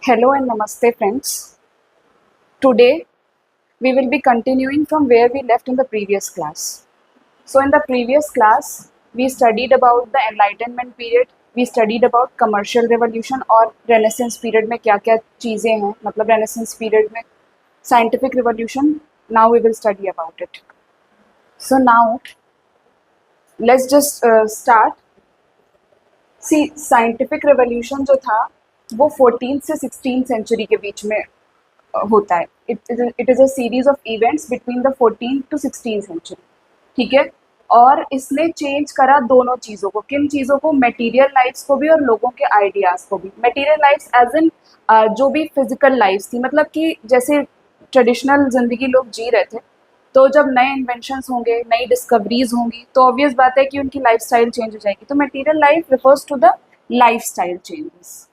Hello and namaste, friends. Today we will be continuing from where we left in the previous class. So, in the previous class, we studied about the Enlightenment period, we studied about commercial revolution और Renaissance period में क्या क्या चीज़ें हैं, मतलब Renaissance period में scientific revolution. Now we will study about it. So, now let's just start. See, scientific revolution जो था वो 14th से 16th सेंचुरी के बीच में होता है. It is a series of events between the 14th to 16th century. ठीक है. और इसने चेंज करा दोनों चीज़ों को. किन चीज़ों को? मटेरियल लाइफ्स को भी और लोगों के आइडियाज़ को भी. मटेरियल लाइफ्स एज इन जो भी फिजिकल लाइफ्स थी, मतलब कि जैसे ट्रेडिशनल ज़िंदगी लोग जी रहे थे, तो जब नए इन्वेंशंस होंगे, नई डिस्कवरीज होंगी, तो ऑब्वियस बात है कि उनकी लाइफस्टाइल चेंज हो जाएगी. तो material life refers to the lifestyle changes.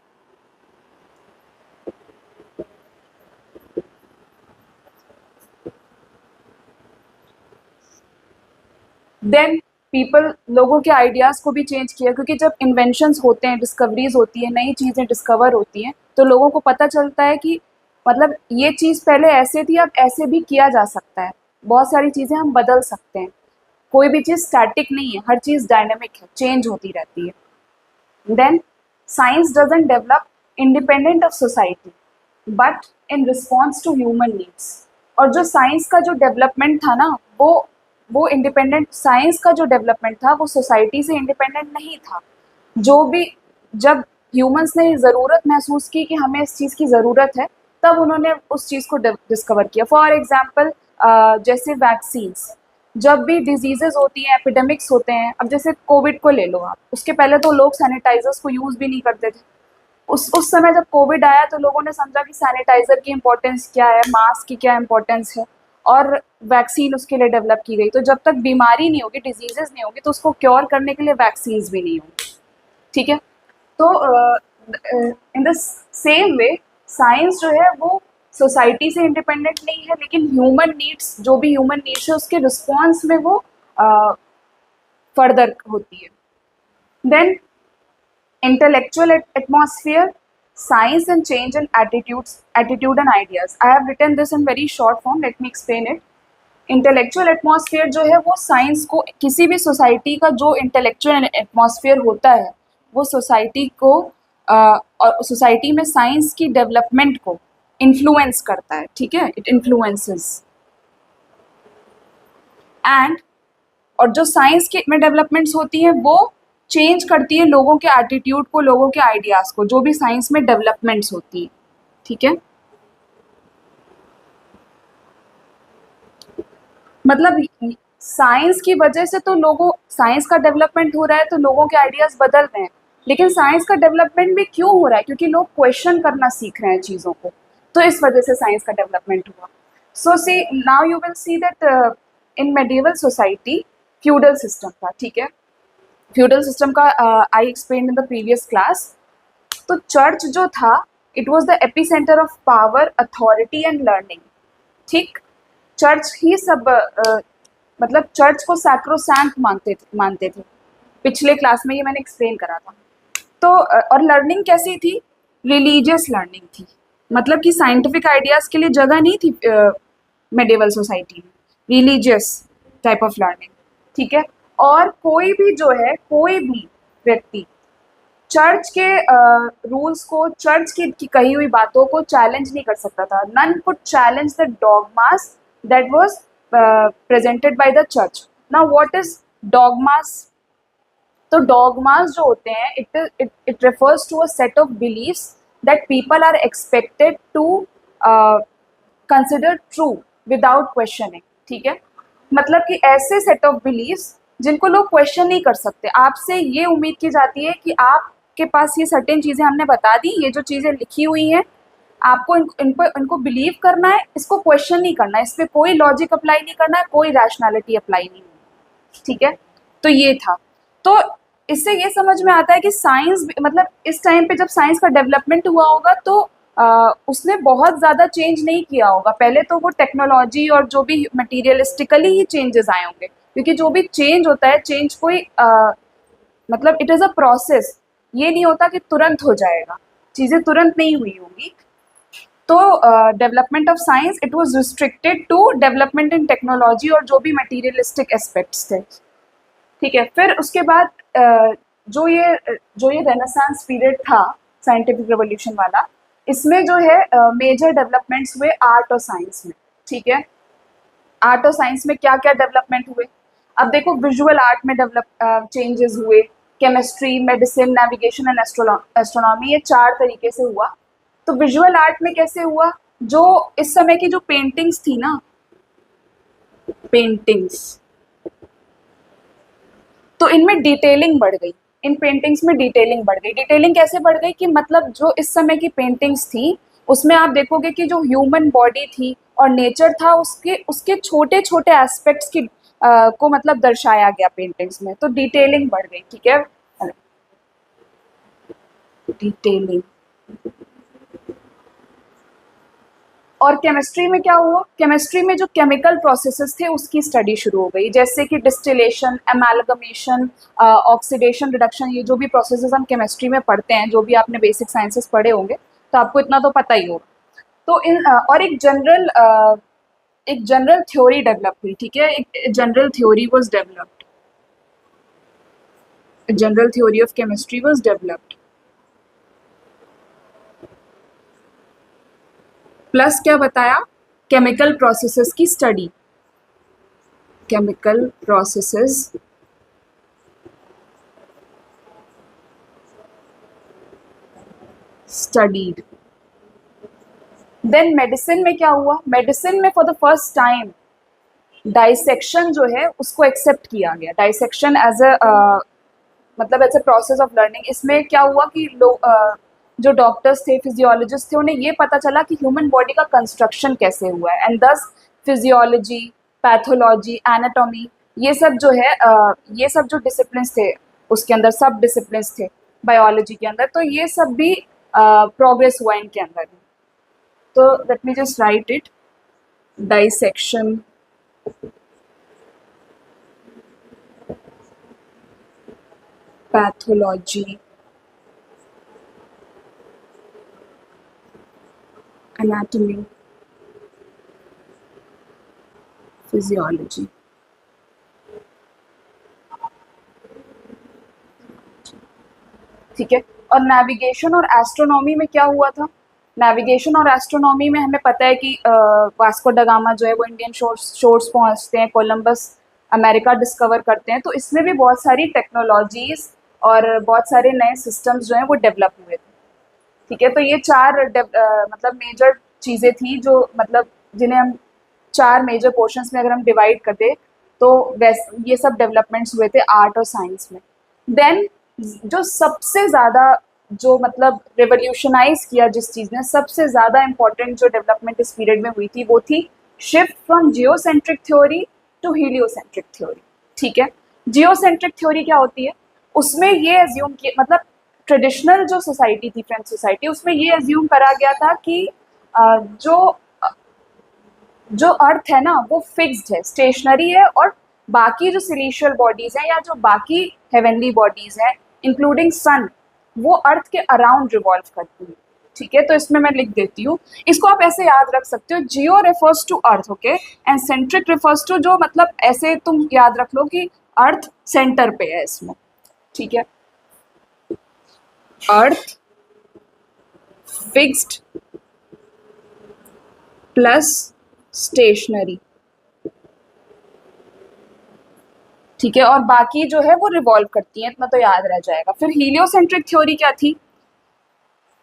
Then people लोगों के आइडियाज़ को भी चेंज किया, क्योंकि जब इन्वेंशंस होते हैं, डिस्कवरीज होती है, नई चीज़ें डिस्कवर होती हैं, तो लोगों को पता चलता है कि मतलब ये चीज़ पहले ऐसे थी, अब ऐसे भी किया जा सकता है. बहुत सारी चीज़ें हम बदल सकते हैं. कोई भी चीज़ स्टैटिक नहीं है, हर चीज़ डायनेमिक है, चेंज होती रहती है. Then science doesn't develop independent of society but in response to human needs. और जो साइंस का जो डेवलपमेंट था ना, वो इंडिपेंडेंट, साइंस का जो डेवलपमेंट था वो सोसाइटी से इंडिपेंडेंट नहीं था. जो भी जब ह्यूमंस ने ज़रूरत महसूस की कि हमें इस चीज़ की ज़रूरत है, तब उन्होंने उस चीज़ को डिस्कवर किया. फॉर एग्जांपल जैसे वैक्सीन्स. जब भी डिजीजेज होती हैं, एपिडेमिक्स होते हैं, अब जैसे कोविड को ले लो आप, उसके पहले तो लोग सैनिटाइजर्स को यूज़ भी नहीं करते थे. उस समय जब कोविड आया तो लोगों ने समझा कि सैनिटाइज़र की इम्पोर्टेंस क्या है, मास्क की क्या इम्पोर्टेंस है, और वैक्सीन उसके लिए डेवलप की गई. तो जब तक बीमारी नहीं होगी, डिजीजेज नहीं होगी, तो उसको क्योर करने के लिए वैक्सीन भी नहीं होंगी. ठीक है. तो in the same way science जो है वो सोसाइटी से इंडिपेंडेंट नहीं है, लेकिन ह्यूमन नीड्स, जो भी ह्यूमन नीड्स है उसके रिस्पॉन्स में वो फर्दर होती है. Then intellectual atmosphere, science and change in attitude and ideas. I have written this in very short form, let me explain it. Intellectual atmosphere जो है वो साइंस को, किसी भी सोसाइटी का जो इंटेलेक्चुअल एटमॉस्फेयर होता है वो सोसाइटी को और सोसाइटी में साइंस की डेवलपमेंट को इन्फ्लुएंस करता है. ठीक है. It influences. एंड और जो साइंस के में डेवलपमेंट्स होती हैं वो चेंज करती है लोगों के एटीट्यूड को, लोगों के आइडियाज़ को, जो भी साइंस में डेवलपमेंट्स होती है. ठीक है. मतलब साइंस की वजह से तो लोगों, साइंस का डेवलपमेंट हो रहा है तो लोगों के आइडियाज़ बदल रहे हैं. लेकिन साइंस का डेवलपमेंट भी क्यों हो रहा है? क्योंकि लोग क्वेश्चन करना सीख रहे हैं चीज़ों को, तो इस वजह से साइंस का डेवलपमेंट हुआ. So see now you will see that in medieval society feudal system था. ठीक है. फ्यूडल सिस्टम का I explain in the previous class. तो चर्च जो था, it was the epicentre of power, authority and learning. ठीक. Church ही सब मतलब चर्च को सैक्रोसैंक्ट मानते थे. पिछले क्लास में ये मैंने एक्सप्लेन करा था. तो और लर्निंग कैसी थी? रिलीजियस लर्निंग थी. मतलब कि साइंटिफिक आइडियाज़ के लिए जगह नहीं थी मेडिवल सोसाइटी में. Religious type of learning. ठीक है. और कोई भी जो है, कोई भी व्यक्ति चर्च के रूल्स को, चर्च की कही हुई बातों को चैलेंज नहीं कर सकता था. None could challenge the dogmas that was presented by the church. Now what is dogmas? तो डॉगमास जो होते हैं, it refers to a set of beliefs that people are expected to consider true without questioning. ठीक है. मतलब कि ऐसे set of beliefs जिनको लोग क्वेश्चन नहीं कर सकते. आपसे ये उम्मीद की जाती है कि आपके पास ये सर्टेन चीज़ें हमने बता दी, ये जो चीज़ें लिखी हुई हैं, आपको इनको बिलीव करना है, इसको क्वेश्चन नहीं करना है, इस पर कोई लॉजिक अप्लाई नहीं करना है, कोई रैशनैलिटी अप्लाई नहीं होगी. ठीक है. तो ये था. तो इससे ये समझ में आता है कि साइंस, मतलब इस टाइम पे जब साइंस का डेवलपमेंट हुआ होगा तो उसने बहुत ज़्यादा चेंज नहीं किया होगा. पहले तो वो टेक्नोलॉजी और जो भी मटीरियलिस्टिकली ही चेंजेस आए होंगे, क्योंकि जो भी चेंज होता है, चेंज कोई मतलब इट इज़ अ प्रोसेस. ये नहीं होता कि तुरंत हो जाएगा. चीज़ें तुरंत नहीं हुई होंगी। तो development of science it was restricted to development in technology और जो भी मटेरियलिस्टिक एस्पेक्ट्स थे। ठीक है, फिर उसके बाद जो ये रेनेसांस पीरियड था साइंटिफिक रेवोल्यूशन वाला, इसमें जो है मेजर डेवलपमेंट्स हुए आर्ट और साइंस में। ठीक है, आर्ट और साइंस में क्या क्या डेवलपमेंट हुए, अब देखो विजुअल आर्ट में डेवलप चेंजेस हुए, chemistry, medicine, navigation and astronomy, ये 4 तरीके से हुआ। तो विजुअल आर्ट में कैसे हुआ, जो इस समय की जो पेंटिंग्स थी ना, पेंटिंग्स, तो इनमें डिटेलिंग बढ़ गई, इन पेंटिंग्स में डिटेलिंग बढ़ गई। डिटेलिंग कैसे बढ़ गई कि मतलब जो इस समय की पेंटिंग्स थी उसमें आप देखोगे कि जो ह्यूमन बॉडी थी और नेचर था उसके उसके छोटे छोटे एस्पेक्ट्स की को मतलब दर्शाया गया पेंटिंग्स में, तो डिटेलिंग बढ़ गई। ठीक है, डिटेलिंग। और केमिस्ट्री में क्या हुआ, केमिस्ट्री में जो केमिकल प्रोसेसेस थे उसकी स्टडी शुरू हो गई, जैसे कि डिस्टिलेशन, एमालगमेशन, ऑक्सीडेशन, रिडक्शन, ये जो भी प्रोसेसेस हम केमिस्ट्री में पढ़ते हैं, जो भी आपने बेसिक साइंसेस पढ़े होंगे तो आपको इतना तो पता ही होगा। तो और एक जनरल थ्योरी डेवलप हुई। ठीक है, एक general theory was developed, general theory of chemistry was developed. Plus क्या बताया, केमिकल प्रोसेसेस की स्टडी, chemical processes studied. Then medicine में क्या हुआ, मेडिसिन में for the first time dissection जो है उसको एक्सेप्ट किया गया, डाइसेक्शन एज अ मतलब as a process of learning. इसमें क्या हुआ कि जो डॉक्टर्स थे, फिजियोलॉजिस्ट थे, उन्हें ये पता चला कि ह्यूमन बॉडी का कंस्ट्रक्शन कैसे हुआ है, एंड दस फिजियोलॉजी, पैथोलॉजी, एनाटॉमी, ये सब जो है ये सब जो डिसिप्लिन्स थे उसके अंदर, सब डिसिप्लिन्स थे बायोलॉजी के अंदर, तो ये सब भी प्रोग्रेस हुआ इनके अंदर। तो let me just write it, dissection, pathology, anatomy, physiology. ठीक है, और नेविगेशन और एस्ट्रोनॉमी में क्या हुआ था, नेविगेशन और एस्ट्रोनॉमी में हमें पता है कि वास्को ड गामा जो है वो इंडियन शोर्स पहुंचते हैं, कोलंबस अमेरिका डिस्कवर करते हैं, तो इसमें भी बहुत सारी टेक्नोलॉजीज और बहुत सारे नए सिस्टम्स जो हैं वो डेवलप हुए थे। ठीक है, तो ये 4 मतलब मेजर चीज़ें थी जो मतलब जिन्हें हम 4 मेजर पोर्शंस में अगर हम डिवाइड कर दे तो वैसे ये सब डेवलपमेंट्स हुए थे आर्ट और साइंस में। देन जो सबसे ज़्यादा जो मतलब रिवोल्यूशनाइज किया जिस चीज़ ने, सबसे ज़्यादा इम्पॉर्टेंट जो डेवलपमेंट इस पीरियड में हुई थी वो थी shift from geocentric theory to heliocentric theory. ठीक है, जियोसेंट्रिक थ्योरी क्या होती है, उसमें ये एज्यूम किया, मतलब ट्रेडिशनल जो सोसाइटी थी, फ्रेंच सोसाइटी, उसमें ये एज्यूम करा गया था कि जो जो अर्थ है ना वो फिक्स्ड है, स्टेशनरी है, और बाकी जो सिलिशियल बॉडीज हैं या जो बाकी हेवनली बॉडीज हैं इंक्लूडिंग सन, वो अर्थ के अराउंड रिवॉल्व करती है। ठीक है, तो इसमें मैं लिख देती हूँ, इसको आप ऐसे याद रख सकते हो, geo refers to earth, okay, and centric refers to, जो मतलब ऐसे तुम याद रख लो कि अर्थ सेंटर पे है इसमें। ठीक है, अर्थ फिक्स्ड प्लस स्टेशनरी। ठीक है, और बाकी जो है वो रिवॉल्व करती हैं, इतना तो याद रह जाएगा। फिर हीलियोसेंट्रिक थ्योरी क्या थी,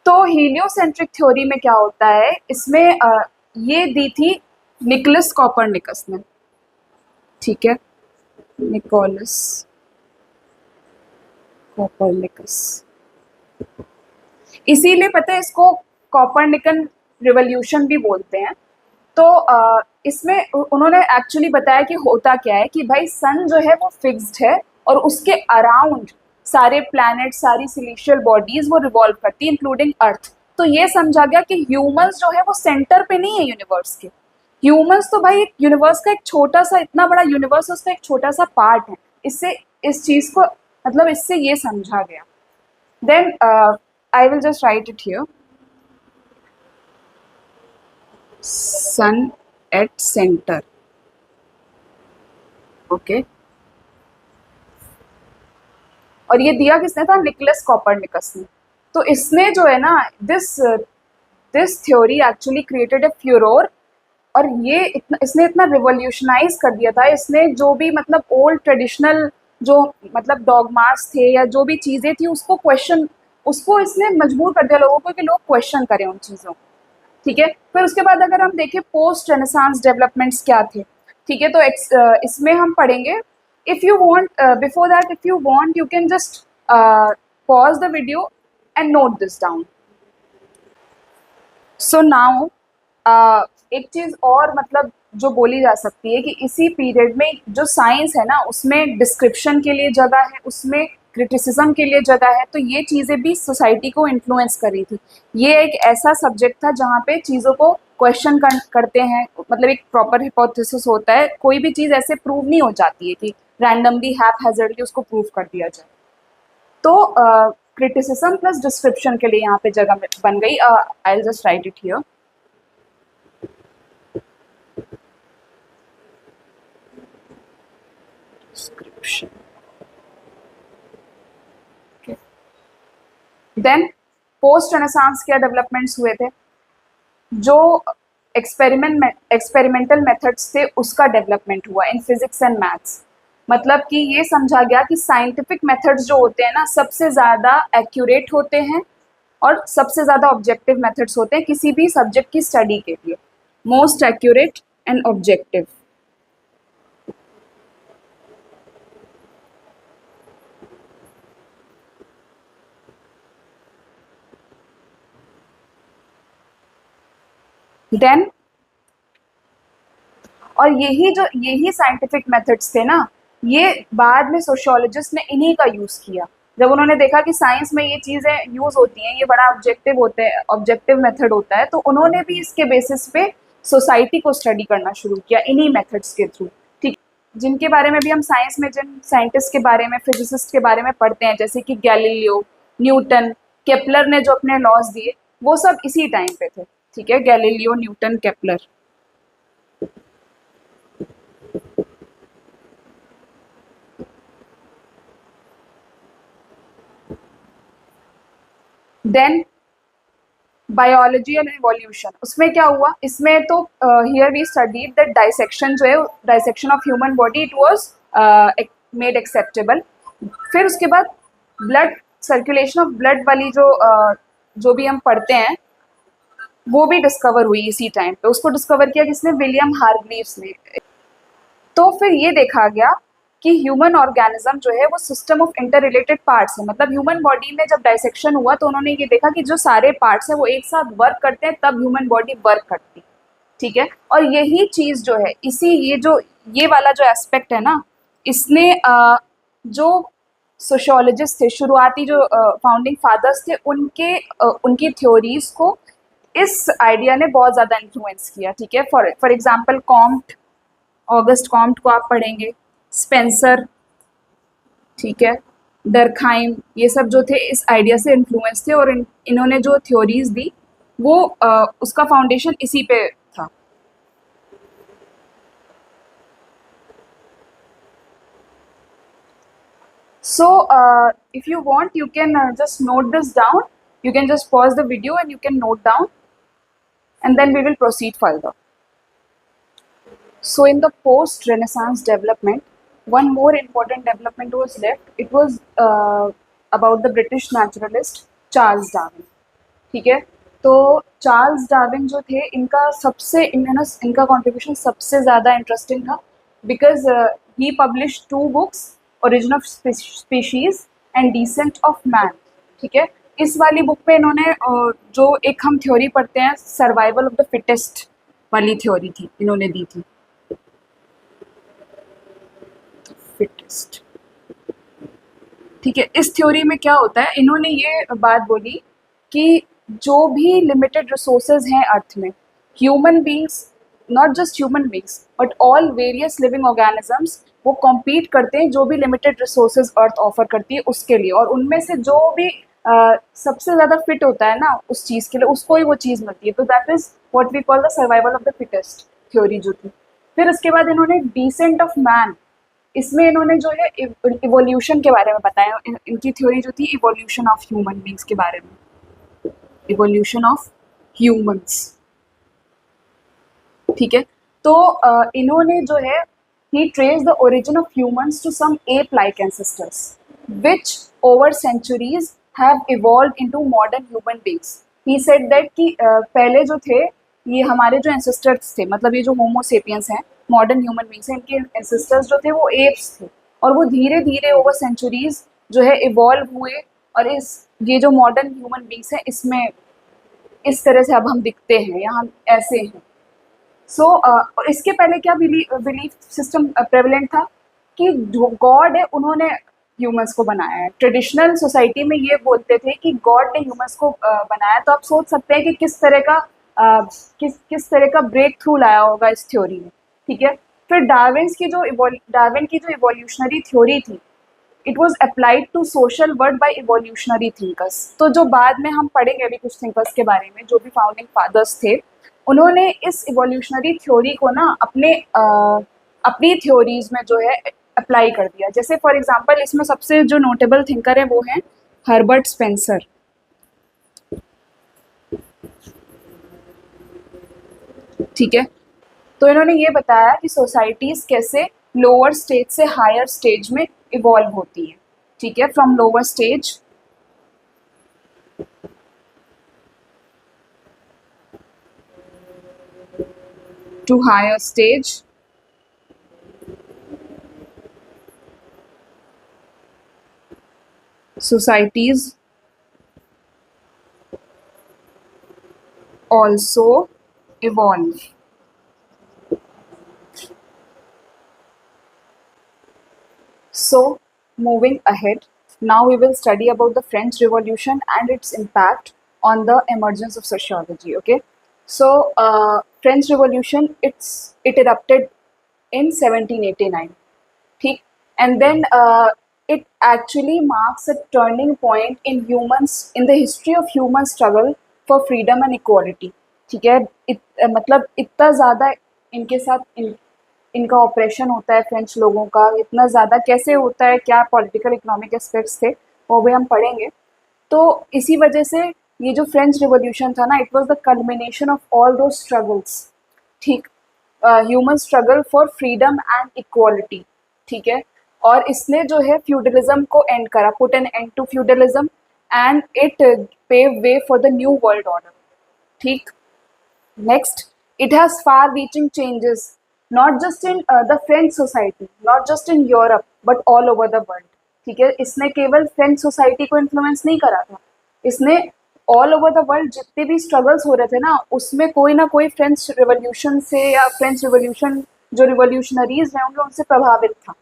तो हीलियोसेंट्रिक थ्योरी में क्या होता है, इसमें ये दी थी निकोलस कॉपरनिकस ने। ठीक है, निकोलस कॉपरनिकस, इसीलिए पता है इसको कॉपरनिकन रिवॉल्यूशन भी बोलते हैं। तो इसमें उन्होंने एक्चुअली बताया कि होता क्या है कि भाई सन जो है वो फिक्स्ड है और उसके अराउंड सारे प्लैनेट, सारी सिलिशियल बॉडीज वो रिवॉल्व करती है इंक्लूडिंग अर्थ। तो ये समझा गया कि ह्यूमंस जो है वो सेंटर पे नहीं है यूनिवर्स के, ह्यूमंस तो भाई एक यूनिवर्स का एक छोटा सा, इतना बड़ा यूनिवर्स उसका एक छोटा सा पार्ट है। इससे इस चीज़ को मतलब इससे ये समझा गया। Then I will just write it here. Sun at center. Okay. और ये दिया किसने था? निकोलस कोपरनिकस ने। तो इसने जो है ना, this theory actually created a furore, और ये इसने इतना रिवॉल्यूशनाइज कर दिया था। इसने जो भी मतलब ओल्ड ट्रेडिशनल जो मतलब डॉगमास थे या जो भी चीज़ें थी उसको इसने मजबूर कर दिया लोगों को कि लोग क्वेश्चन करें उन चीज़ों। ठीक है। फिर उसके बाद अगर हम देखें पोस्ट रेनेसांस डेवलपमेंट्स क्या थे, ठीक है, तो इसमें हम पढ़ेंगे। If you want, before that if you want, you can just pause the video and note this down. So now एक चीज़ और मतलब जो बोली जा सकती है कि इसी पीरियड में जो साइंस है ना, उसमें डिस्क्रिप्शन के लिए जगह है, उसमें क्रिटिसिज्म के लिए जगह है। तो ये चीज़ें भी सोसाइटी को इन्फ्लुएंस कर रही थी। ये एक ऐसा सब्जेक्ट था जहाँ पे चीज़ों को क्वेश्चन करते हैं, मतलब एक प्रॉपर हिपोथेसिस होता है। कोई भी चीज़ ऐसे प्रूव नहीं हो जाती है कि रैंडमली हैपहैज़र्डली उसको प्रूव कर दिया जाए। तो क्रिटिसिज्म प्लस डिस्क्रिप्शन के लिए यहाँ पे जगह बन गई। I will just write it here. Description. Then post renaissance क्या डेवलपमेंट्स हुए थे? जो एक्सपेरिमेंटल मेथड्स थे उसका डेवलपमेंट हुआ इन फिजिक्स एंड मैथ्स। मतलब कि ये समझा गया कि साइंटिफिक मेथड्स जो होते हैं ना, सबसे ज़्यादा एक्यूरेट होते हैं और सबसे ज़्यादा ऑब्जेक्टिव मेथड्स होते हैं किसी भी सब्जेक्ट की स्टडी के लिए। Most accurate and objective. Then और यही साइंटिफिक मेथड्स थे ना, ये बाद में सोशियोलॉजिस्ट ने इन्हीं का यूज़ किया। जब उन्होंने देखा कि साइंस में ये चीज़ें यूज़ होती हैं, ये बड़ा ऑब्जेक्टिव मेथड होता है, तो उन्होंने भी इसके बेसिस पे सोसाइटी को स्टडी करना शुरू किया इन्हीं मेथड्स के थ्रू। ठीक, जिनके बारे में भी हम साइंस में जिन साइंटिस्ट के बारे में, फिजिसिस्ट के बारे में पढ़ते हैं, जैसे कि गैलीलियो, न्यूटन, केपलर ने जो अपने लॉज दिए, वो सब इसी टाइम पे थे। ठीक है, Galileo, Newton, Kepler. Then biology and evolution, उसमें क्या हुआ? इसमें तो here we studied that dissection जो है, dissection of human body, it was made acceptable. फिर उसके बाद ब्लड सर्कुलेशन ऑफ ब्लड वाली जो भी हम पढ़ते हैं, वो भी डिस्कवर हुई इसी टाइम पे। उसको डिस्कवर किया किसने? विलियम हार्ग्रीव्स ने। तो फिर ये देखा गया कि ह्यूमन ऑर्गेनिज्म जो है वो system of inter related parts है। मतलब ह्यूमन बॉडी में जब डाइसेक्शन हुआ तो उन्होंने ये देखा कि जो सारे पार्ट्स हैं वो एक साथ वर्क करते हैं, तब ह्यूमन बॉडी वर्क करती। ठीक है, और यही चीज़ जो है, ये वाला जो एस्पेक्ट है ना, इसने जो सोशियोलॉजिस्ट थे, शुरुआती जो फाउंडिंग फादर्स थे, उनकी थ्योरीज को इस आइडिया ने बहुत ज़्यादा इन्फ्लुएंस किया। ठीक है, for example Comte, August Comte को आप पढ़ेंगे, स्पेंसर, ठीक है, डर्कहाइम, ये सब जो थे इस आइडिया से इन्फ्लुएंस थे, और इन्होंने जो थ्योरीज दी वो उसका फाउंडेशन इसी पे था। So if you want, you can just note this down. You can just pause the video and you can note down, and then we will proceed further. So in the post-Renaissance development, one more important development was left. It was about the British naturalist Charles Darwin. ठीक है, तो Charles Darwin जो थे, इनका contribution सबसे ज़्यादा interesting था, because he publish 2 books, origin of species and descent of man. ठीक है, इस वाली बुक पे इन्होंने जो एक हम थ्योरी पढ़ते हैं, सर्वाइवल ऑफ द फिटेस्ट वाली थ्योरी थी, इन्होंने दी थी। फिटेस्ट, ठीक है, इस थ्योरी में क्या होता है, इन्होंने ये बात बोली कि जो भी लिमिटेड रिसोर्सेज हैं अर्थ में, human beings, not just human beings but all various living organisms, वो कॉम्पीट करते हैं जो भी लिमिटेड रिसोर्सेज अर्थ ऑफर करती है उसके लिए, और उनमें से जो भी सबसे ज़्यादा फिट होता है ना उस चीज़ के लिए, उसको ही वो चीज़ मिलती है। तो that is what we call the survival of the fittest theory जो थी। फिर उसके बाद इन्होंने डिसेंट ऑफ मैन, इसमें इन्होंने जो है इवोल्यूशन के बारे में बताया। इनकी थ्योरी जो थी इवोल्यूशन ऑफ ह्यूमन बींग्स के बारे में, इवोल्यूशन ऑफ ह्यूमंस, ठीक है। तो इन्होंने जो है he trace the origin of humans to some ape like ancestors which over centuries have evolve into modern human beings. He said that कि पहले जो थे ये हमारे जो एंसेस्टर्स थे, मतलब ये जो होमोसेपियंस हैं, मॉडर्न ह्यूमन बींग्स हैं, इनके एंसेस्टर्स जो थे वो एप्स थे, और वो धीरे धीरे ओवर सेंचुरीज जो है इवॉल्व हुए, और इस ये जो मॉडर्न ह्यूमन बींग्स हैं इसमें इस तरह से अब हम दिखते हैं या हम ऐसे हैं। सो इसके पहले क्या बिलीफ सिस्टम प्रेवलेंट था कि जो गॉड है उन्होंने ह्यूमंस को बनाया है। ट्रेडिशनल सोसाइटी में ये बोलते थे कि गॉड ने ह्यूमंस को बनाया। तो आप सोच सकते हैं कि किस तरह का किस तरह का ब्रेक थ्रू लाया होगा इस थ्योरी में, ठीक है। फिर डार्विन की जो इवोल्यूशनरी थ्योरी थी, it was applied to social world by evolutionary thinkers. तो जो बाद में हम पढ़ेंगे अभी कुछ थिंकर्स के बारे में, जो भी फाउंडिंग फादर्स थे, उन्होंने इस इवोल्यूशनरी थ्योरी को ना अपनी थ्योरीज में जो है अप्लाई कर दिया। जैसे फॉर एग्जांपल इसमें सबसे जो नोटेबल थिंकर है वो है हर्बर्ट स्पेंसर, ठीक है। तो इन्होंने ये बताया कि सोसाइटीज कैसे लोअर स्टेज से हायर स्टेज में इवॉल्व होती है, ठीक है, from lower stage to higher stage. Societies also evolve. So, moving ahead, now we will study about the French Revolution and its impact on the emergence of sociology. Okay, so French Revolution, it erupted in 1789. ठीक, and then it actually marks a turning point in the history of human struggle for freedom and equality, ठीक है। मतलब इतना ज़्यादा इनके साथ इनका operation होता है फ्रेंच लोगों का, इतना ज़्यादा कैसे होता है, क्या पॉलिटिकल इकोनॉमिक एस्पेक्ट्स थे, वो भी हम पढ़ेंगे। तो इसी वजह से ये जो फ्रेंच रिवॉल्यूशन था ना, it was the culmination of all दो स्ट्रगल्स, ठीक, human struggle for freedom and equality, ठीक है। और इसने जो है फ्यूडलिज्म को एंड करा, put an end to feudalism, and it pave way for the new world order, ठीक। Next, it has far-reaching changes, not just in the French society, not just in Europe, but all over the world, ठीक है। इसने केवल French society को influence नहीं करा था, इसने ऑल ओवर द वर्ल्ड जितने भी स्ट्रगल्स हो रहे थे ना, उसमें कोई ना कोई फ्रेंच रिवॉल्यूशन से या फ्रेंच रिवॉल्यूशन जो रिवॉल्यूशनरीज हैं होंगे उनसे प्रभावित था,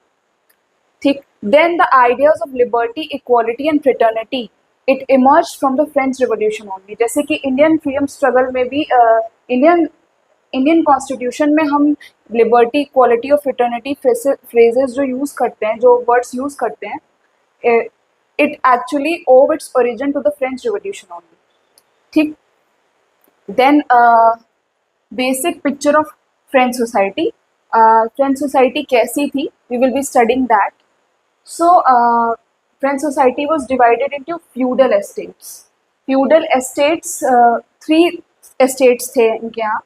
ठीक। Then the ideas of liberty, equality and fraternity, it emerge from the French revolution only. जैसे कि इंडियन फ्रीडम स्ट्रगल में भी इंडियन कॉन्स्टिट्यूशन में हम लिबर्टी, इक्वालिटी और फ्रेटर्निटी फ्रेजेस जो यूज़ करते हैं, जो वर्ड्स यूज़ करते हैं, it actually owe its origin to the French revolution only, ठीक। Then basic picture of French society, French society कैसी थी, we will be studying that. So French society was divided into feudal estates. Feudal estates, 3 estates थे इनके यहाँ।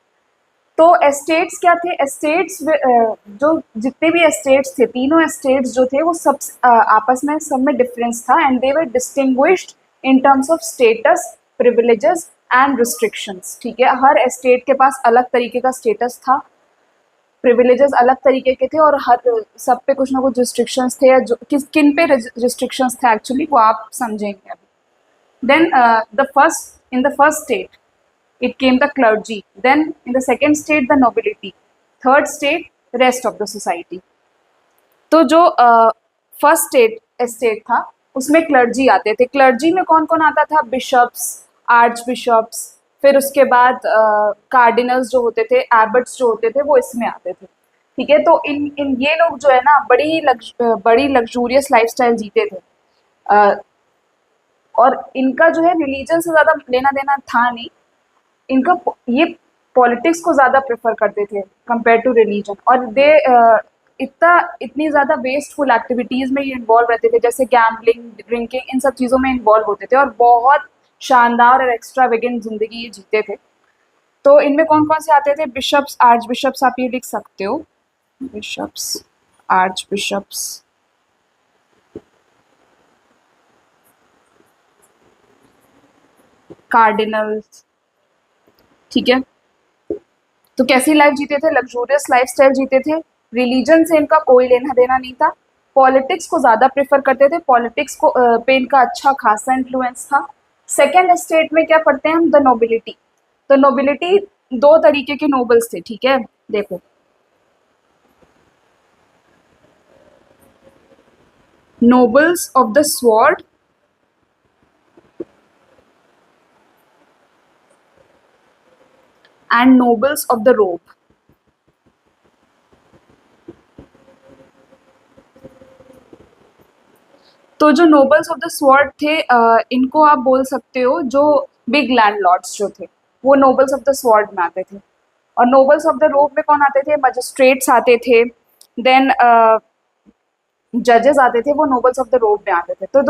तो estates क्या थे, estates जो जितने भी एस्टेट्स थे, तीनों एस्टेट्स जो थे वो सब आपस में सब में डिफरेंस था, and they were distinguished in terms of status, privileges and restrictions, ठीक है। हर एस्टेट के पास अलग तरीके का स्टेटस था, प्रिविलेजेस अलग तरीके के थे, और हर सब पे कुछ ना कुछ रिस्ट्रिक्शंस थे, या जो किन पे रिस्ट्रिक्शंस थे एक्चुअली वो आप समझेंगे अभी। Then in the first state it came the clergy, then in the second state the nobility, third state rest of the society। तो जो फर्स्ट एस्टेट था उसमें क्लर्जी आते थे। क्लर्जी में कौन कौन आता था, बिशप्स, आर्च बिशप्स, फिर उसके बाद कार्डिनल्स जो होते थे, एबट्स जो होते थे, वो इसमें आते थे, ठीक है। तो इन ये लोग जो है ना बड़ी लग्जूरियस लाइफस्टाइल जीते थे। और इनका जो है रिलीजन से ज़्यादा लेना देना था नहीं, इनका ये पॉलिटिक्स को ज़्यादा प्रेफर करते थे कंपेयर टू रिलीजन। और दे इतनी ज़्यादा वेस्टफुल एक्टिविटीज़ में ये इन्वॉल्व रहते थे, जैसे गैम्बलिंग, ड्रिंकिंग, इन सब चीज़ों में इन्वॉल्व होते थे और बहुत शानदार और एक्स्ट्रावेगेंट ज़िंदगी ये जीते थे। तो इनमें कौन कौन से आते थे? बिशप्स, आर्च बिशप्स, आप ये लिख सकते हो, बिशप्स, आर्च बिशप्स, कार्डिनल्स, ठीक है। तो कैसी लाइफ जीते थे? लग्जूरियस लाइफस्टाइल जीते थे। रिलीजन से इनका कोई लेना देना नहीं था। पॉलिटिक्स को ज़्यादा प्रेफर करते थे, पॉलिटिक्स को पे इनका अच्छा खासा इन्फ्लुएंस था। सेकेंड स्टेट में क्या पढ़ते हैं हम? The nobility. तो नोबिलिटी दो तरीके के नोबल्स थे, ठीक है। देखो, nobles of the sword and nobles of the रोब। तो जो नोबल्स ऑफ द स्वॉर्ड थे, इनको आप बोल सकते हो जो बिग लैंडलॉर्ड्स जो थे, वो नोबल्स ऑफ द स्वॉर्ड में आते थे। और नोबल्स ऑफ द रोब में कौन आते थे? मजिस्ट्रेट्स आते थे, देन जजेस आते थे, वो नोबल्स ऑफ द रोब में आते थे। तो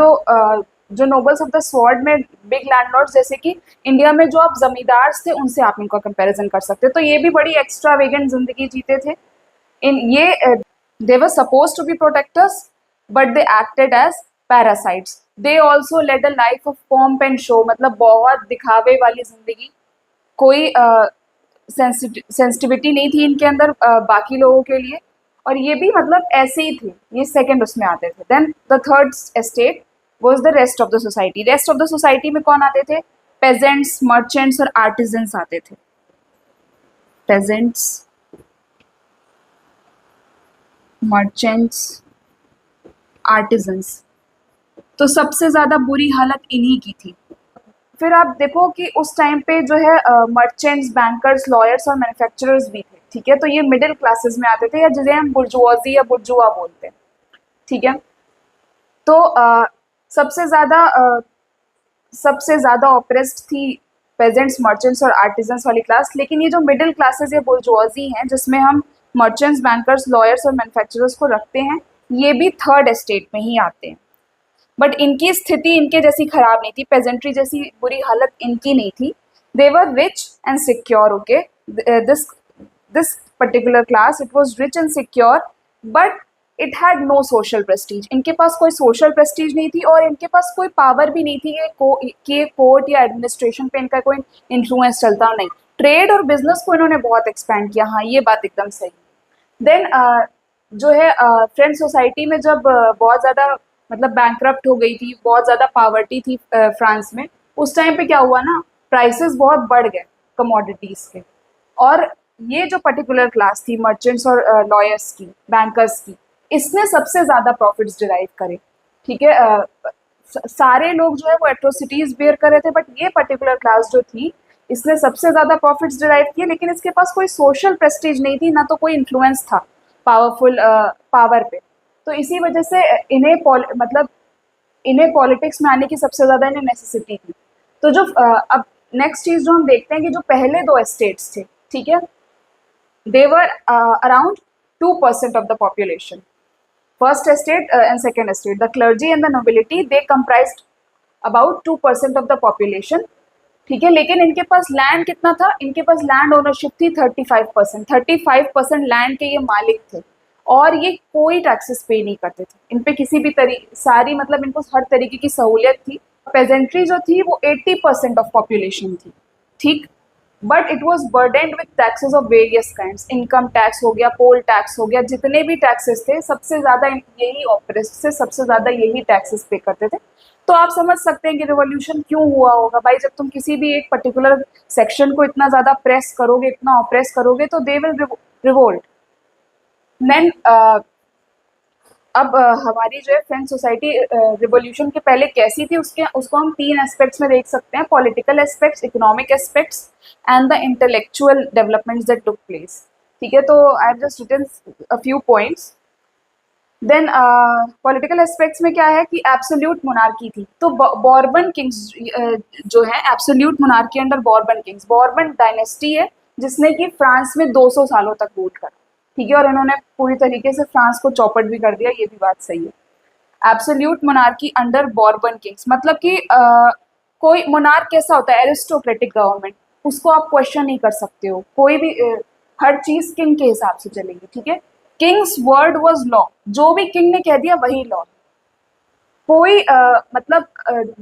जो नोबल्स ऑफ द स्वॉर्ड में बिग लैंडलॉर्ड्स, जैसे कि इंडिया में जो आप जमींदार थे, उनसे आप इनका कंपैरिजन कर सकते हो। तो ये भी बड़ी एक्स्ट्रावेगेंट जिंदगी जीते थे। इन ये they were supposed to be protectors, but they acted as parasites. They also led a life of pomp and show, मतलब बहुत दिखावे वाली जिंदगी, कोई सेंसिटिविटी नहीं थी इनके अंदर बाकी लोगों के लिए। और ये भी मतलब ऐसे ही थे, ये सेकंड उसमें आते थे। Then the third estate was the rest of the society. Rest of the society में कौन आते थे? पेजेंट्स, मर्चेंट्स और आर्टिजन्स आते थे। Pageants, merchants, artisans. तो सबसे ज़्यादा बुरी हालत इन्हीं की थी। फिर आप देखो कि उस टाइम पे जो है मर्चेंट्स, बैंकर्स, लॉयर्स और मैन्युफैक्चरर्स भी थे, ठीक है। तो ये मिडिल क्लासेस में आते थे, या जिसे हम बुर्जुआजी या बुर्जुआ बोलते हैं, ठीक है। तो सबसे ज़्यादा ऑप्रेस्ड थी पेजेंट्स, मर्चेंट्स और आर्टिजन्स वाली क्लास। लेकिन ये जो मिडिल क्लासेस या बुर्जुआजी हैं, जिसमें हम मर्चेंट्स, बैंकर्स, लॉयर्स और मैन्युफैक्चरर्स को रखते हैं, ये भी थर्ड एस्टेट में ही आते हैं। बट इनकी स्थिति इनके जैसी खराब नहीं थी, पेजेंट्री जैसी बुरी हालत इनकी नहीं थी। They were rich and secure, okay. This particular class, it was rich and secure, but it had no social prestige. इनके पास कोई सोशल प्रेस्टीज नहीं थी, और इनके पास कोई पावर भी नहीं थी कि कोर्ट या एडमिनिस्ट्रेशन पे इनका कोई इन्फ्लुएंस चलता नहीं। ट्रेड और बिजनेस को इन्होंने बहुत एक्सपैंड किया, हाँ ये बात एकदम सही। देन जो है फ्रेंच सोसाइटी में जब बहुत ज़्यादा मतलब बैंकरप्ट हो गई थी, बहुत ज़्यादा पावर्टी थी फ्रांस में, उस टाइम पे क्या हुआ ना, प्राइसेस बहुत बढ़ गए कमोडिटीज़ के। और ये जो पर्टिकुलर क्लास थी मर्चेंट्स और लॉयर्स की, बैंकर्स की, इसने सबसे ज़्यादा प्रॉफिट्स डिराइव करे, ठीक है। सारे लोग जो है वो एट्रोसिटीज़ बेयर कर रहे थे, बट ये पर्टिकुलर क्लास जो थी, इसने सबसे ज़्यादा प्रॉफिट्स डिराइव किए। लेकिन इसके पास कोई सोशल प्रेस्टीज नहीं थी, ना तो कोई इन्फ्लुएंस था पावरफुल पावर पे। तो इसी वजह से इन्हें पॉलिटिक्स में आने की सबसे ज़्यादा इन्हें नेसेसिटी थी। तो जो अब नेक्स्ट चीज़ जो हम देखते हैं कि जो पहले दो एस्टेट्स थे, ठीक है, they were around 2% of the population. First estate and second estate, the clergy and the nobility, they comprised about 2% of the population, ठीक है। लेकिन इनके पास लैंड कितना था? इनके पास लैंड ओनरशिप थी 35%। 35% लैंड के ये मालिक थे, और ये कोई टैक्सेस पे नहीं करते थे। इन पे किसी भी सारी मतलब इनको हर तरीके की सहूलियत थी। पेजेंट्री जो थी वो 80% ऑफ पॉपुलेशन थी, ठीक। But it was burdened with taxes of various kinds. Income tax हो गया, पोल टैक्स हो गया, जितने भी टैक्सेस थे सबसे ज़्यादा यही ऑपरेस्ट से सबसे ज़्यादा यही टैक्सेस पे करते थे। तो आप समझ सकते हैं कि रिवॉल्यूशन क्यों हुआ होगा भाई। जब तुम किसी भी एक पर्टिकुलर सेक्शन को इतना ज़्यादा प्रेस करोगे, इतना ऑप्रेस करोगे, तो दे विल रिवोल्ट। देन अब हमारी जो है फ्रेंच सोसाइटी रिवॉल्यूशन के पहले कैसी थी, उसको हम 3 एस्पेक्ट्स में देख सकते हैं: political aspects, economic aspects and the intellectual developments that took place, ठीक है। तो I have just written a few points. Then political aspects में क्या है कि एब्सोल्यूट मोनार्की थी, तो बॉर्बन किंग्स जो है absolute monarchy under Bourbon Kings, Bourbon dynasty है जिसने कि फ्रांस में 200 सालों तक रूल करा, ठीक है, और इन्होंने पूरी तरीके से फ्रांस को चौपट भी कर दिया, ये भी बात सही है। Absolute monarchy under Bourbon Kings मतलब कि कोई मोनार्क कैसा होता है, एरिस्टोक्रेटिक गवर्नमेंट, उसको आप क्वेश्चन नहीं कर सकते हो, कोई भी हर चीज किंग के हिसाब से चलेगी, ठीक है। किंग्स वर्ड वाज लॉ, जो भी किंग ने कह दिया वही लॉ। कोई मतलब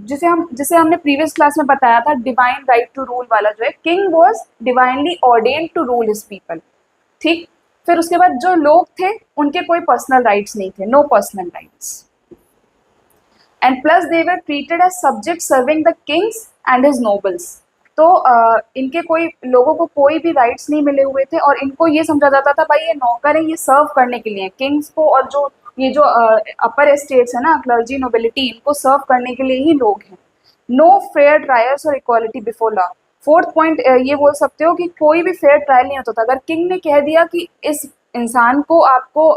जिसे हमने प्रीवियस क्लास में बताया था डिवाइन राइट टू रूल वाला, जो है king was divinely ordained to rule his people, ठीक। फिर उसके बाद जो लोग थे उनके कोई पर्सनल राइट्स नहीं थे, no personal rights, and plus they were treated as subject serving the kings and his nobles. तो इनके कोई लोगों को कोई भी राइट्स नहीं मिले हुए थे, और इनको ये समझा जाता था भाई ये नौकर है, ये सर्व करने के लिए किंग्स को, और जो ये जो अपर एस्टेट्स है ना, क्लर्जी नोबिलिटी, इनको सर्व करने के लिए ही लोग हैं। नो फेयर ट्रायल्स और equality before law. Fourth point ये बोल सकते हो कि कोई भी फेयर ट्रायल नहीं होता था। अगर किंग ने कह दिया कि इस इंसान को आपको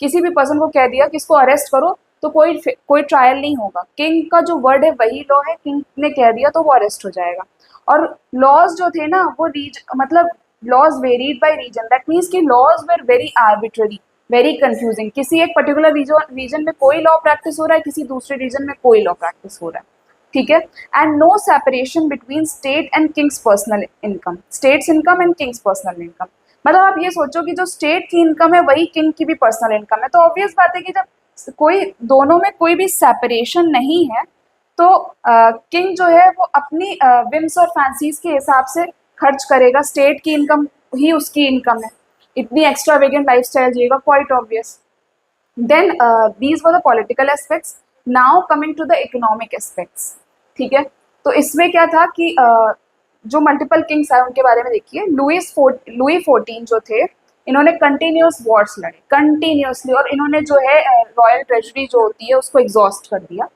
किसी भी पर्सन को कह दिया कि इसको अरेस्ट करो, तो कोई ट्रायल नहीं होगा, किंग का जो वर्ड है वही लॉ है, किंग ने कह दिया तो वो अरेस्ट हो जाएगा। और लॉज जो थे ना वो मतलब laws varied by region, that means कि laws were very arbitrary, very confusing, किसी एक पर्टिकुलर रीजन में कोई लॉ प्रैक्टिस हो रहा है, किसी दूसरे रीजन में कोई लॉ प्रैक्टिस हो रहा है, ठीक है। And no separation between state and king's personal income, state's income and king's personal income. मतलब आप ये सोचो कि जो स्टेट की इनकम है वही किंग की भी पर्सनल इनकम है, तो ऑब्वियस बात है कि जब कोई दोनों में कोई भी सेपरेशन नहीं है, तो किंग जो है वो अपनी विम्स और फैंसीज के हिसाब से खर्च करेगा, स्टेट की इनकम ही उसकी इनकम है, इतनी एक्स्ट्रावेगेंट लाइफस्टाइल जिएगा, quite obvious. Then these were the political aspects. Now coming to the economic aspects, ठीक है। तो इसमें क्या था कि जो मल्टीपल किंग्स आए उनके बारे में देखिए। लुई 14 जो थे, इन्होंने कंटिन्यूस वॉर्स लड़े कंटिन्यूसली, और इन्होंने जो है रॉयल ट्रेजरी जो होती है उसको एग्जॉस्ट कर दिया।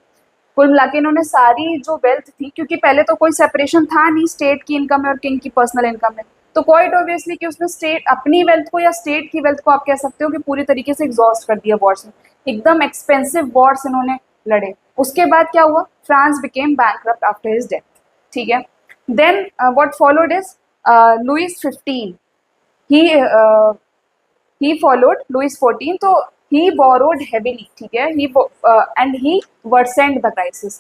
कुल मिला के इन्होंने सारी जो वेल्थ थी, क्योंकि पहले तो कोई सेपरेशन था नहीं स्टेट की इनकम में और किंग की पर्सनल इनकम में, तो क्वाइट ऑब्वियसली कि उसने स्टेट अपनी वेल्थ को या स्टेट की वेल्थ को आप कह सकते हो कि पूरी तरीके से एग्जॉस्ट कर दिया वॉर्स में, एकदम एक्सपेंसिव वॉर्स इन्होंने लड़े। उसके बाद क्या हुआ, France became bankrupt after his death, ठीक है। Then what followed is Louis 15, he followed Louis 14, तो he borrowed heavily, ठीक है, and he worsened the crisis।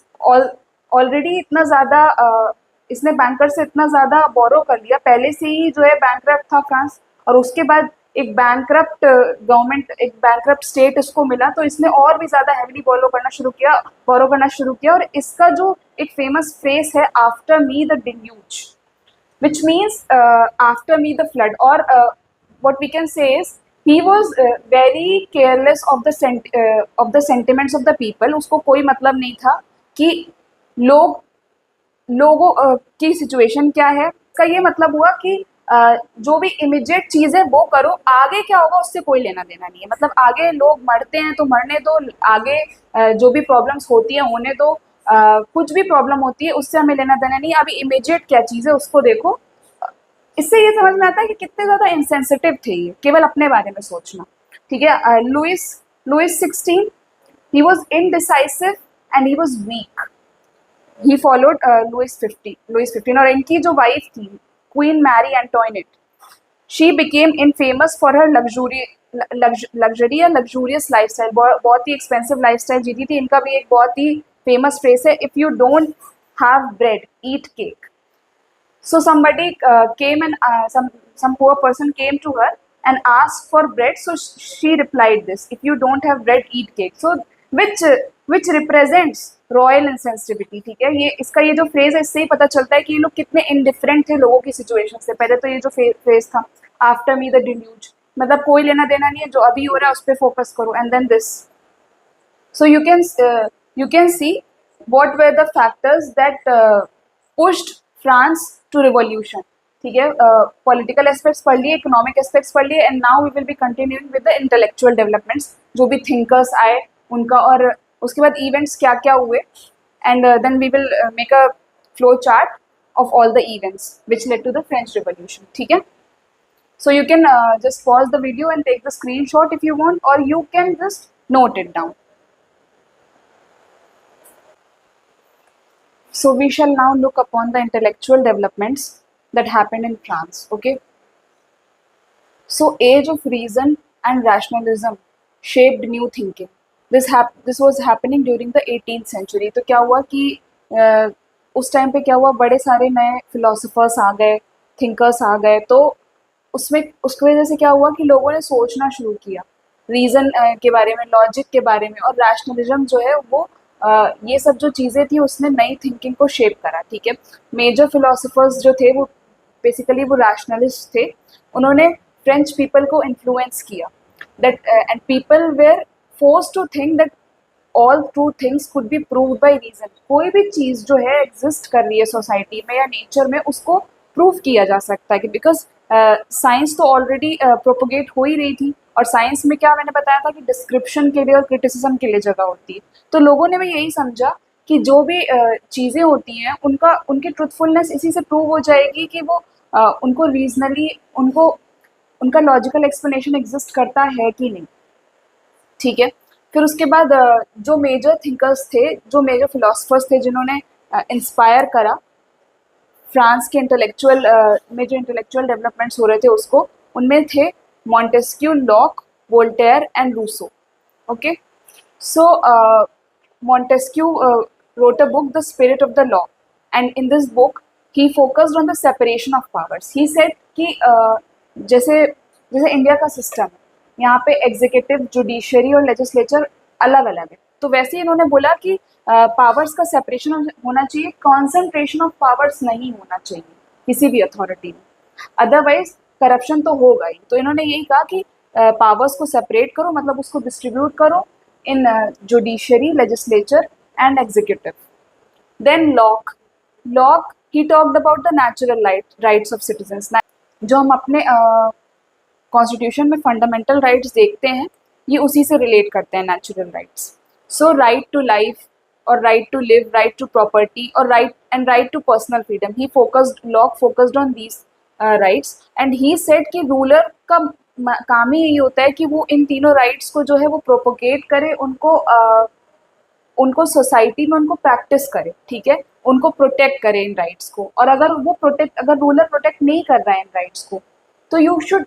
Already इतना ज़्यादा इसने बैंकर से इतना ज़्यादा बोरो कर लिया, पहले से ही जो है बैंकरप्ट था फ्रांस, और उसके बाद एक बैंकरप्ट गवर्नमेंट, एक बैंकरप्ट स्टेट इसको मिला, तो इसने और भी ज़्यादा हैविली बोरो करना शुरू किया। और इसका जो एक फेमस फ्रेज है, after me the deluge, which means after me the flood, or what we can say is he was very careless of the sentiments of the people। उसको कोई मतलब नहीं था कि लोगों की सिचुएशन क्या है, का ये मतलब हुआ कि जो भी इमीडिएट चीज है वो करो, आगे क्या होगा उससे कोई लेना देना नहीं है। मतलब आगे लोग मरते हैं तो मरने दो, आगे जो भी प्रॉब्लम्स होती है होने दो, कुछ भी प्रॉब्लम होती है उससे हमें लेना देना नहीं, अभी इमीडिएट क्या चीज़ है उसको देखो। इससे ये समझ में आता है कि कितने ज़्यादा इंसेंसिटिव थे ये, केवल अपने बारे में सोचना, ठीक है। Louis 16, he was indecisive and he was weak, he followed Louis 15। और इनकी जो वाइफ थी queen Marie Antoinette, she became infamous for her luxury या लग्जूरियस लाइफस्टाइल, बहुत ही एक्सपेंसिव लाइफस्टाइल जीती थी। इनका भी एक बहुत ही फेमस फ्रेज है, if you don't have bread eat cake. So somebody came and some poor person came to her and asked for bread. So she replied this: "If you don't have bread, eat cake." So which represents royal insensitivity, ठीक है। ये इसका ये जो phrase है, इससे ही पता चलता है कि ये लोग कितने इंडिफरेंट थे लोगों की सिचुएशन से। पहले तो ये जो फ्रेज था आफ्टर मी द डिल्यूज, मतलब कोई लेना देना नहीं है, जो अभी हो रहा है उस पर फोकस करो, and then this. So you can see what were the factors that pushed France to revolution, ठीक है। पॉलिटिकल एस्पेक्ट्स पढ़ लिए, इकोनॉमिक एस्पेक्ट्स पढ़ लिए, and now we will be continuing with the intellectual developments, जो भी thinkers आए उनका, और उसके बाद इवेंट्स क्या क्या हुए, and then we will make a flow chart of all the events which led to the French revolution, ठीक है। So you can just pause the video and take the screenshot if you want, or you can just Note it down. So we shall now look upon the intellectual developments that happened in France. Okay. So age of reason and rationalism shaped new thinking. This was happening during the 18th century. तो क्या हुआ कि उस time पे क्या हुआ, बड़े सारे नए फिलोसफर्स आ गए, थिंकर्स आ गए, तो उसमें उसकी वजह से क्या हुआ कि लोगों ने सोचना शुरू किया रीज़न के बारे में, लॉजिक के बारे में, और रैशनलिज्म जो है वो ये सब जो चीज़ें थी उसने नई थिंकिंग को शेप करा। ठीक है, मेजर फिलोसफर्स जो थे वो बेसिकली वो रैशनलिस्ट थे। उन्होंने फ्रेंच पीपल को इन्फ्लुएंस किया, that and people were forced to think that all true things could be proved by reason. कोई भी चीज़ जो है एग्जिस्ट कर रही है सोसाइटी में या नेचर में, उसको प्रूव किया जा सकता है कि बिकॉज साइंस तो ऑलरेडी प्रोपोगेट हो ही रही थी, और साइंस में क्या मैंने बताया था कि डिस्क्रिप्शन के लिए और क्रिटिसिज्म के लिए जगह होती है। तो लोगों ने भी यही समझा कि जो भी चीज़ें होती हैं उनकी ट्रुथफुलनेस इसी से प्रूव हो जाएगी कि वो उनको रीजनली उनका लॉजिकल एक्सप्लेनेशन एग्जिस्ट करता है कि नहीं। ठीक है, फिर उसके बाद जो मेजर थिंकर्स थे, जो मेजर फिलोसफर्स थे जिन्होंने इंस्पायर करा फ्रांस के इंटेलेक्चुअल में जो इंटेलेक्चुअल डेवलपमेंट्स हो रहे थे उसको, उनमें थे Montesquieu, Locke, Voltaire and Rousseau. Okay, so Montesquieu wrote a book, The Spirit of the Law, and in this book he focused on the separation of powers. He said कि जैसे जैसे India का सिस्टम है, यहाँ पे executive, judiciary और legislature अलग अलग है, तो वैसे ही इन्होंने बोला कि पावर्स का सेपरेशन होना चाहिए, कॉन्सेंट्रेशन ऑफ पावर्स नहीं होना चाहिए किसी भी अथॉरिटी में, अदरवाइज करप्शन तो होगा ही। तो इन्होंने यही कहा कि पावर्स को सेपरेट करो, मतलब उसको डिस्ट्रीब्यूट करो in judiciary, legislature and executive. Then Locke he talked about the natural rights of citizens. जो हम अपने कॉन्स्टिट्यूशन में फंडामेंटल राइट्स देखते हैं, ये उसी से रिलेट करते हैं, natural rights. So right to life और right to live, right to property और right to personal freedom. Locke focused on these rights and he said कि रूलर का काम ही यही होता है कि वो इन तीनों राइट्स को जो है वो प्रोपोगेट करे, उनको सोसाइटी में उनको प्रैक्टिस करे। ठीक है, उनको प्रोटेक्ट करे इन राइट्स को, और अगर रूलर प्रोटेक्ट नहीं कर रहा है इन राइट्स को, तो he should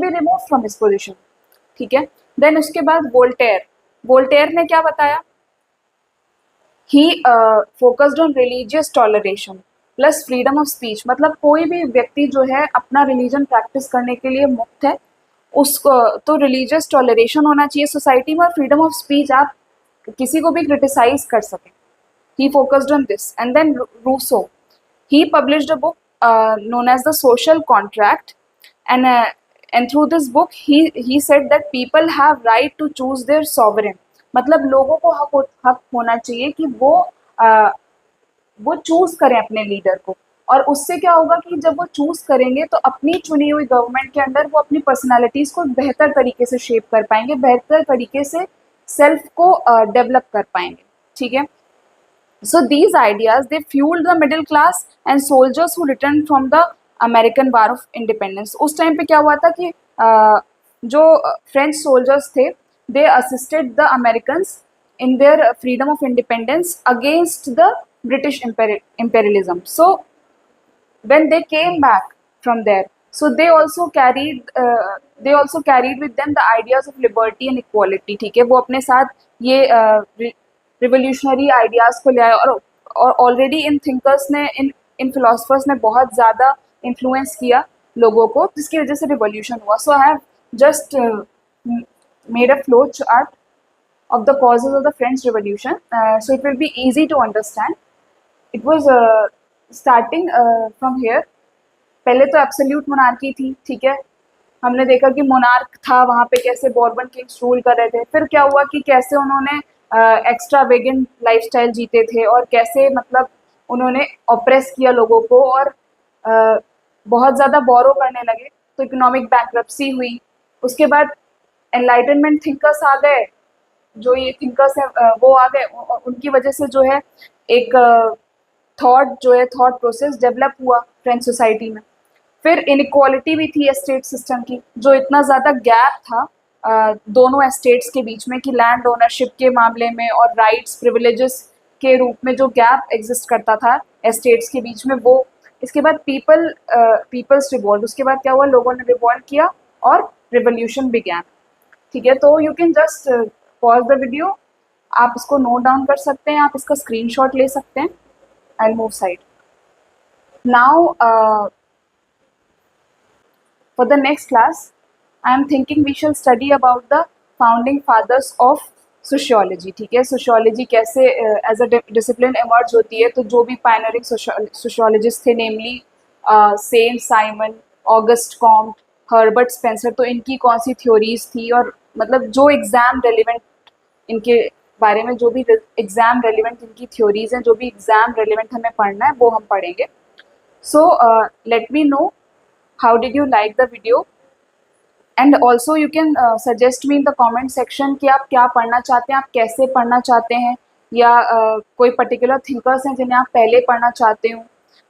be remove from his position. ठीक है, देन उसके बाद वोल्टेयर ने क्या बताया, he focused on religious toleration plus freedom of speech. मतलब कोई भी व्यक्ति जो है अपना रिलीजन प्रैक्टिस करने के लिए मुक्त है, उसको तो रिलीजियस टॉलरेशन होना चाहिए सोसाइटी में, और फ्रीडम ऑफ स्पीच, आप किसी को भी क्रिटिसाइज कर सकें। He focused on this. And then Rousseau, he published a book known as the social contract, and through this book he said that people have right to choose their sovereign। मतलब लोगों को हक होना चाहिए कि वो चूज करें अपने लीडर को, और उससे क्या होगा कि जब वो चूज करेंगे तो अपनी चुनी हुई गवर्नमेंट के अंदर वो अपनी पर्सनालिटीज को बेहतर तरीके से शेप कर पाएंगे, बेहतर तरीके से सेल्फ को डेवलप कर पाएंगे। ठीक है, so these ideas they fuelled the middle class and soldiers who return from the American war of independence. उस टाइम पे क्या हुआ था कि जो फ्रेंच सोल्जर्स थे, they assisted the American in their freedom of independence against the British imperialism. So when they came back from there, so they also carried with them the ideas of liberty and equality। ठीक है, वो अपने साथ ये revolutionary ideas को ले आए, और already इन thinkers ने, इन philosophers ने बहुत ज़्यादा influence किया लोगों को, जिसकी वजह से revolution हुआ। So I have just made a flow chart of the causes of the French Revolution, so it will be easy to understand. It was starting from here। पहले तो एब्सोल्यूट मोनार्की थी। ठीक है, हमने देखा कि मोनार्क था वहाँ पे, कैसे बॉर्बन किंग्स रूल कर रहे थे। फिर क्या हुआ कि कैसे उन्होंने एक्स्ट्रा वेगन लाइफस्टाइल जीते थे, और कैसे मतलब उन्होंने ऑप्रेस किया लोगों को, और बहुत ज़्यादा बोरो करने लगे, तो इकोनॉमिक बैंक्रप्सी हुई। उसके बाद एनलाइटनमेंट थिंकर्स आ गए, जो ये थिंकर्स हैं वो आ गए, उनकी वजह से जो है एक थॉट प्रोसेस डेवलप हुआ फ्रेंच सोसाइटी में। फिर इनइक्वालिटी भी थी स्टेट सिस्टम की, जो इतना ज़्यादा गैप था दोनों एस्टेट्स के बीच में कि लैंड ओनरशिप के मामले में और राइट्स प्रिविलेजेस के रूप में जो गैप एग्जिस्ट करता था एस्टेट्स के बीच में, वो इसके बाद पीपल्स रिवॉल्ट, उसके बाद क्या हुआ, लोगों ने रिवॉल्ट किया और रिवोल्यूशन बिगैन। ठीक है, तो you can just pause the video, आप इसको नोट डाउन कर सकते हैं, आप इसका स्क्रीनशॉट ले सकते हैं। I move side now. For the next class, I am thinking we shall study about the founding fathers of sociology। ठीक है, सोशियोलॉजी कैसे एज अ डिसिप्लिन इमर्ज होती है, तो जो भी पायनरिंग सोशियोलॉजिस्ट थे, namely Saint Simon, Auguste Comte, Herbert Spencer, तो इनकी कौन सी थ्योरीज थी, और मतलब जो एग्ज़ाम रेलिवेंट इनके बारे में, जो भी एग्ज़ाम रेलिवेंट इनकी थ्योरीज हैं, जो भी एग्ज़ाम रेलिवेंट हमें पढ़ना है वो हम पढ़ेंगे। So let me know how did you like the video, and also you can suggest me in the comment section कि आप क्या पढ़ना चाहते हैं, आप कैसे पढ़ना चाहते हैं, या कोई पर्टिकुलर थिंकर्स हैं जिन्हें आप पहले पढ़ना चाहते हो,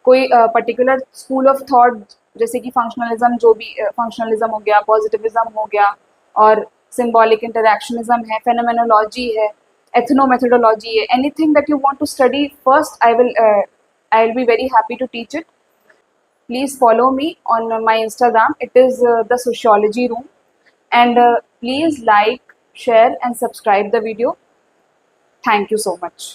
कोई पर्टिकुलर स्कूल ऑफ थॉट जैसे कि फंक्शनलिज्म, जो भी फंक्शनलिज्म हो गया, पॉजिटिविज्म हो गया, और सिंबॉलिक इंटरैक्शनिज्म है, फेनोमेनोलॉजी है, एथनोमेथोडोलॉजी है, anything that you want to study first, I will be very happy to teach it. Please follow me on my Instagram. It is the Sociology Room. And please like, share and subscribe the video. Thank you so much.